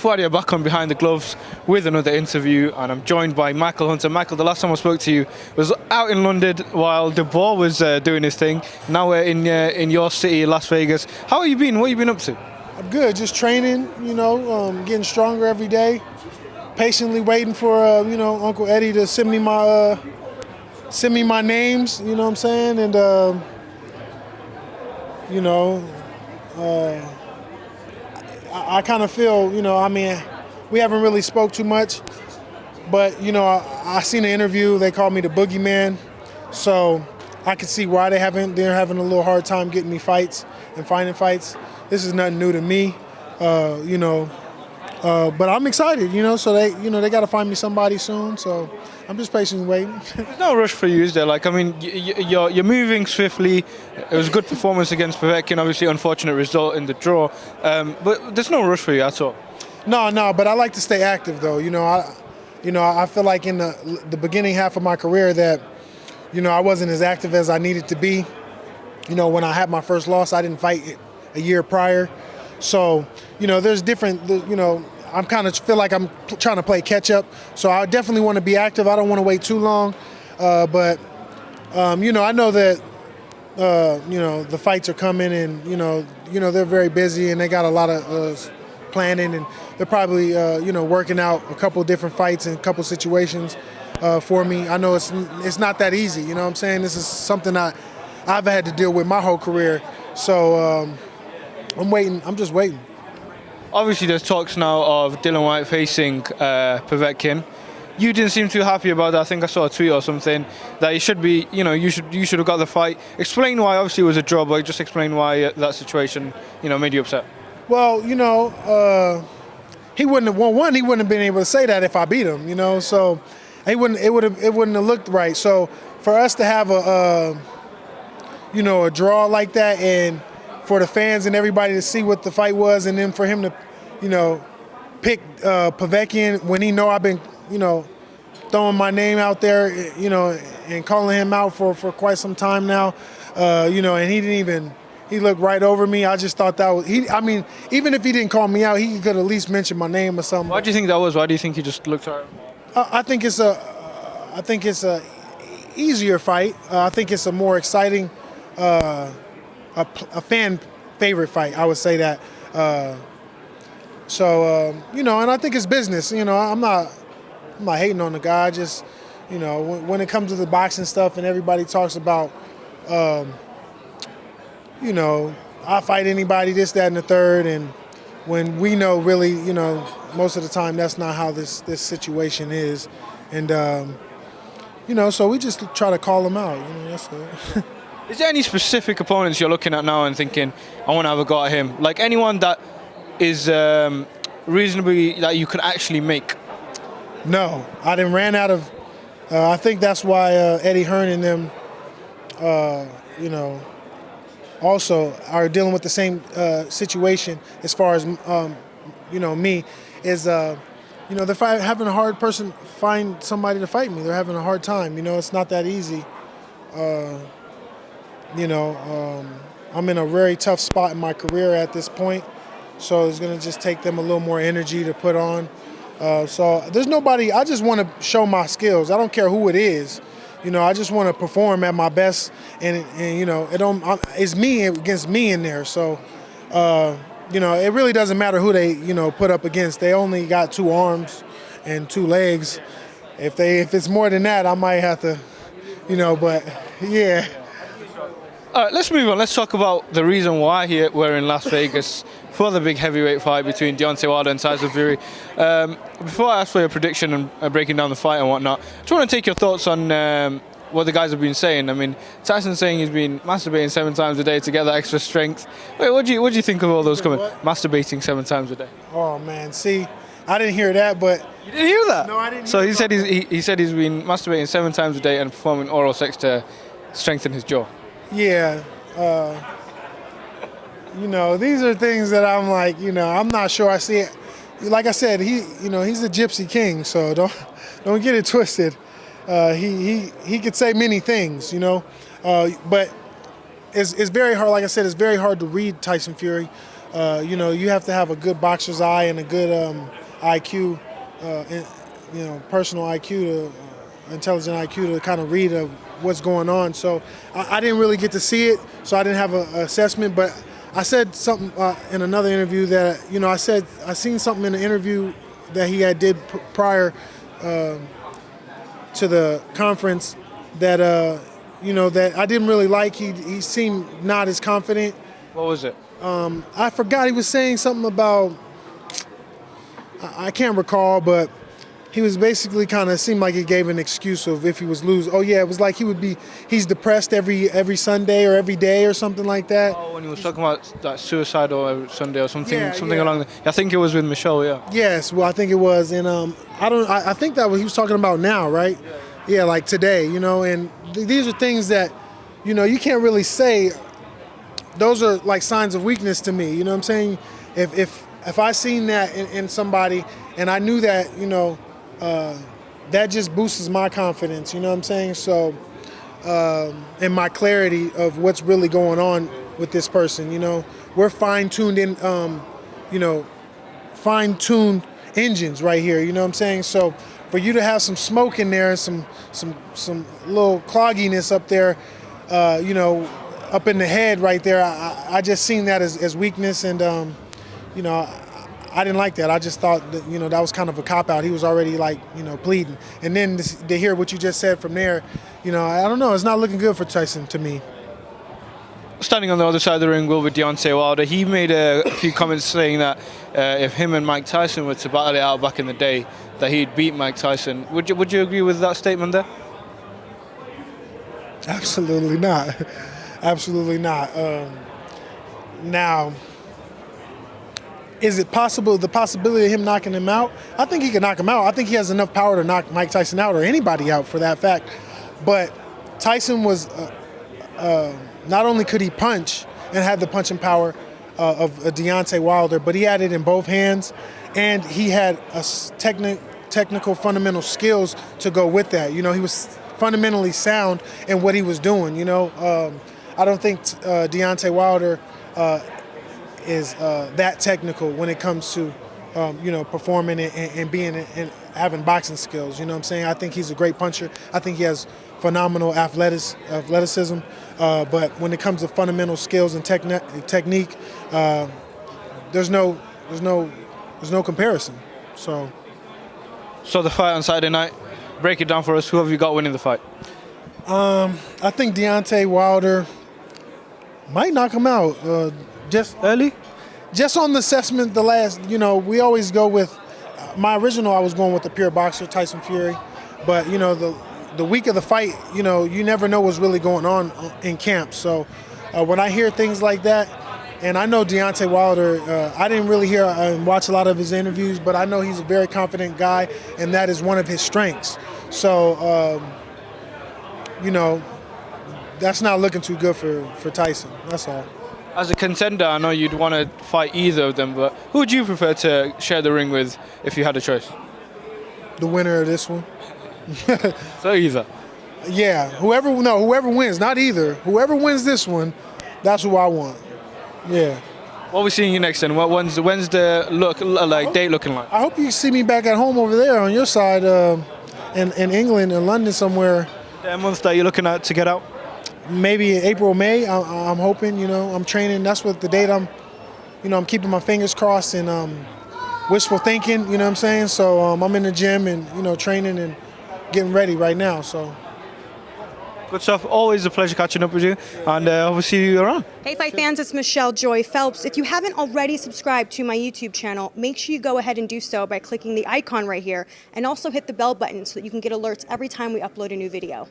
Fuad back on Behind the Gloves with another interview, and I'm joined by Michael Hunter. Michael, the last time I spoke to you was out in London while De Boer was doing his thing. Now we're in your city, Las Vegas. How have you been? What have you been up to? I'm good, just training, getting stronger every day. Patiently waiting for, Uncle Eddie to send me my names, you know what I'm saying? And, I kind of feel, we haven't really spoke too much, but, I seen an interview, they called me the boogeyman, so I could see why they're having a little hard time getting me fights and finding fights. This is nothing new to me, but I'm excited, so they got to find me somebody soon, so I'm just patiently waiting. There's no rush for you, is there? Like, I mean, you're moving swiftly. It was a good performance against Povetkin, obviously unfortunate result in the draw, but there's no rush for you at all. No, but I like to stay active, though. I feel like in the beginning half of my career that, I wasn't as active as I needed to be. When I had my first loss, I didn't fight a year prior. So, there's different, I'm kind of feel like I'm trying to play catch up. So I definitely want to be active. I don't want to wait too long. But I know that, the fights are coming and, they're very busy and they got a lot of planning and they're probably, working out a couple different fights and a couple situations for me. I know it's not that easy. You know what I'm saying? This is something I've had to deal with my whole career. So I'm waiting. I'm just waiting. Obviously, there's talks now of Dillian Whyte facing Povetkin. You didn't seem too happy about that. I think I saw a tweet or something that you should have got the fight. Explain why. Obviously, it was a draw, but just explain why that situation, made you upset. Well, he wouldn't have won one. He wouldn't have been able to say that if I beat him. So it wouldn't have looked right. So for us to have a draw like that and for the fans and everybody to see what the fight was, and then for him to, pick Povetkin when he know I've been, throwing my name out there, and calling him out for quite some time now, and he looked right over me. I just thought that was, even if he didn't call me out, he could at least mention my name or something. Why do you think that was? Why do you think he just looked at him? I think it's a easier fight. I think it's a more exciting, a fan favorite fight, I would say that. And I think it's business. I'm not hating on the guy. Just, when it comes to the boxing stuff and everybody talks about, I fight anybody, this, that, and the third, and when we know really, most of the time that's not how this situation is, and so we just try to call them out. That's it. Is there any specific opponents you're looking at now and thinking, I want to have a go at him? Like anyone that is reasonably that you could actually make? No, I done ran out of. I think that's why Eddie Hearn and them, also are dealing with the same situation as far as me is. They're having a hard person find somebody to fight me. They're having a hard time. It's not that easy. I'm in a very tough spot in my career at this point, so it's going to just take them a little more energy to put on. So there's nobody. I just want to show my skills. I don't care who it is. I just want to perform at my best, and it's me against me in there. So, it really doesn't matter who they put up against. They only got 2 arms and 2 legs. If it's more than that, I might have to, but yeah. All right, let's move on. Let's talk about the reason why we're in Las Vegas for the big heavyweight fight between Deontay Wilder and Tyson Fury. Before I ask for your prediction and breaking down the fight and whatnot, I just want to take your thoughts on what the guys have been saying. I mean, Tyson's saying he's been masturbating 7 times a day to get that extra strength. Wait, what do you think of all those comments? Masturbating 7 times a day. Oh man, see, I didn't hear that, but you didn't hear that? No, I didn't. So he said he's been masturbating 7 times a day and performing oral sex to strengthen his jaw. Yeah, these are things that I'm like, I'm not sure I see it. Like I said, he's a gypsy king, so don't get it twisted. He could say many things, but it's very hard. Like I said, it's very hard to read Tyson Fury. you have to have a good boxer's eye and a good IQ, personal IQ, intelligent IQ to kind of read of what's going on. So I didn't really get to see it, so I didn't have an assessment. But I said something in another interview that I seen something in the interview that he had did prior to the conference that that I didn't really like. He seemed not as confident. What was it? I forgot. He was saying something about, I can't recall, but he was basically kind of seemed like he gave an excuse of if he was losing. Oh yeah, it was like he's depressed every Sunday or every day or something like that. Oh, when he was talking about that suicide or Sunday or something, Yeah. along the. I think it was with Michelle, yeah. Yes, well I think it was, and I think that what he was talking about now, right? Yeah, like today, and these are things that, you can't really say. Those are like signs of weakness to me. You know what I'm saying? If I seen that in somebody and I knew that, that just boosts my confidence. You know what I'm saying? So, and my clarity of what's really going on with this person. We're fine-tuned fine-tuned engines right here. You know what I'm saying? So, for you to have some smoke in there, some little clogginess up there, up in the head right there, I just seen that as weakness, and I didn't like that. I just thought that that was kind of a cop out. He was already pleading, and then to hear what you just said from there, I don't know. It's not looking good for Tyson to me. Standing on the other side of the ring, with Deontay Wilder, he made a few comments saying that if him and Mike Tyson were to battle it out back in the day, that he'd beat Mike Tyson. Would you agree with that statement there? Absolutely not. Absolutely not. Now, is it possible, the possibility of him knocking him out? I think he can knock him out. I think he has enough power to knock Mike Tyson out or anybody out for that fact. But Tyson was, not only could he punch and had the punching power of Deontay Wilder, but he had it in both hands, and he had a technical fundamental skills to go with that. He was fundamentally sound in what he was doing. I don't think Deontay Wilder is that technical when it comes to performing and being and having boxing skills. You know what I'm saying? I think he's a great puncher. I think he has phenomenal athleticism. But when it comes to fundamental skills and technique, there's no comparison. So the fight on Saturday night, break it down for us. Who have you got winning the fight? I think Deontay Wilder might knock him out just Early? Just on the assessment, we always go with, my original I was going with the pure boxer, Tyson Fury. But, the week of the fight, you never know what's really going on in camp. So when I hear things like that, and I know Deontay Wilder, I didn't really hear and watch a lot of his interviews, but I know he's a very confident guy, and that is one of his strengths. So, that's not looking too good for Tyson. That's all. As a contender, I know you'd want to fight either of them, but who would you prefer to share the ring with if you had a choice? The winner of this one. So either. Yeah, whoever wins, not either. Whoever wins this one, that's who I want. Yeah. What are we seeing you next then? When's the date looking like? I hope you see me back at home over there on your side, in England, in London somewhere. The month that you're looking at to get out? Maybe April, May. I'm hoping. I'm training. That's what the date I'm keeping my fingers crossed and wishful thinking. You know what I'm saying? So I'm in the gym and training and getting ready right now. So. Good stuff. Always a pleasure catching up with you, and hope to see you around. Hey Fight fans, it's Michelle Joy Phelps. If you haven't already subscribed to my YouTube channel, make sure you go ahead and do so by clicking the icon right here, and also hit the bell button so that you can get alerts every time we upload a new video.